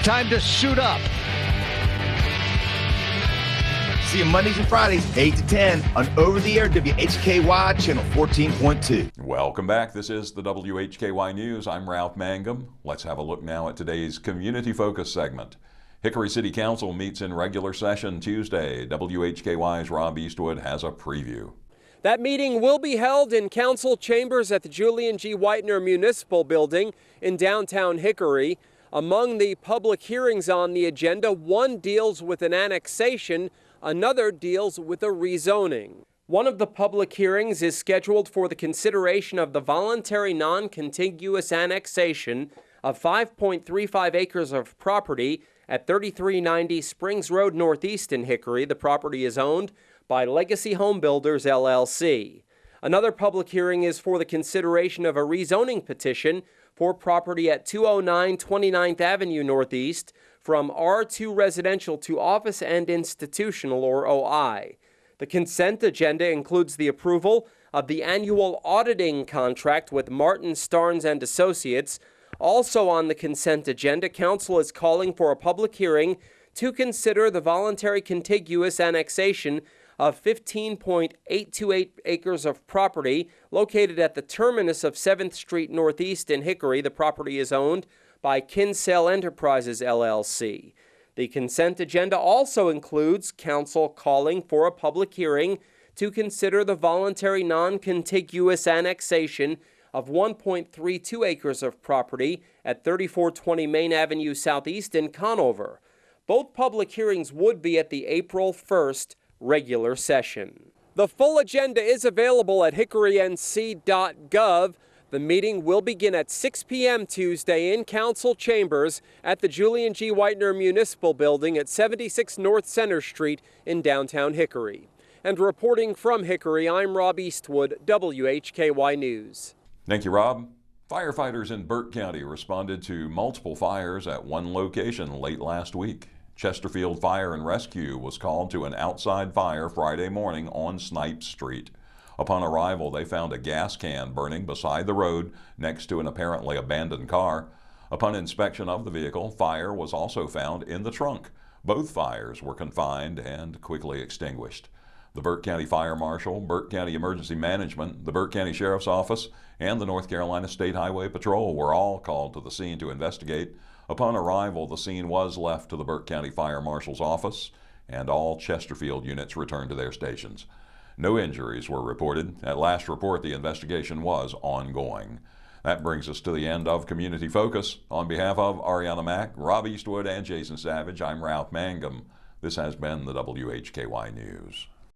Time to suit up. See you Mondays and Fridays, 8 to 10 on over-the-air WHKY channel 14.2. Welcome back. This is the WHKY News. I'm Ralph Mangum. Let's have a look now at today's Community Focus segment. Hickory City Council meets in regular session Tuesday. WHKY's Rob Eastwood has a preview. That meeting will be held in council chambers at the Julian G. Whitener Municipal Building in downtown Hickory. Among the public hearings on the agenda, one deals with an annexation, another deals with a rezoning. One of the public hearings is scheduled for the consideration of the voluntary non-contiguous annexation of 5.35 acres of property at 3390 Springs Road Northeast in Hickory. The property is owned by Legacy Home Builders, LLC. Another public hearing is for the consideration of a rezoning petition for property at 209 29th Avenue Northeast from R2 residential to office and institutional, or OI. The consent agenda includes the approval of the annual auditing contract with Martin Starnes and Associates. Also on the consent agenda, Council is calling for a public hearing to consider the voluntary contiguous annexation of 15.828 acres of property located at the terminus of 7th Street Northeast in Hickory. The property is owned by Kinsale Enterprises, LLC. The consent agenda also includes Council calling for a public hearing to consider the voluntary non-contiguous annexation of 1.32 acres of property at 3420 Main Avenue Southeast in Conover. Both public hearings would be at the April 1st regular session. The full agenda is available at hickorync.gov. The meeting will begin at 6 p.m. Tuesday in council chambers at the Julian G. Whitener Municipal Building at 76 North Center Street in downtown Hickory. And reporting from Hickory, I'm Rob Eastwood, WHKY News. Thank you, Rob. Firefighters in Burke County responded to multiple fires at one location late last week. Chesterfield Fire and Rescue was called to an outside fire Friday morning on Snipes Street. Upon arrival, they found a gas can burning beside the road next to an apparently abandoned car. Upon inspection of the vehicle, fire was also found in the trunk. Both fires were confined and quickly extinguished. The Burke County Fire Marshal, Burke County Emergency Management, the Burke County Sheriff's Office, and the North Carolina State Highway Patrol were all called to the scene to investigate. Upon arrival, the scene was left to the Burke County Fire Marshal's office, and all Chesterfield units returned to their stations. No injuries were reported. At last report, the investigation was ongoing. That brings us to the end of Community Focus. On behalf of Ariana Mack, Rob Eastwood, and Jason Savage, I'm Ralph Mangum. This has been the WHKY News.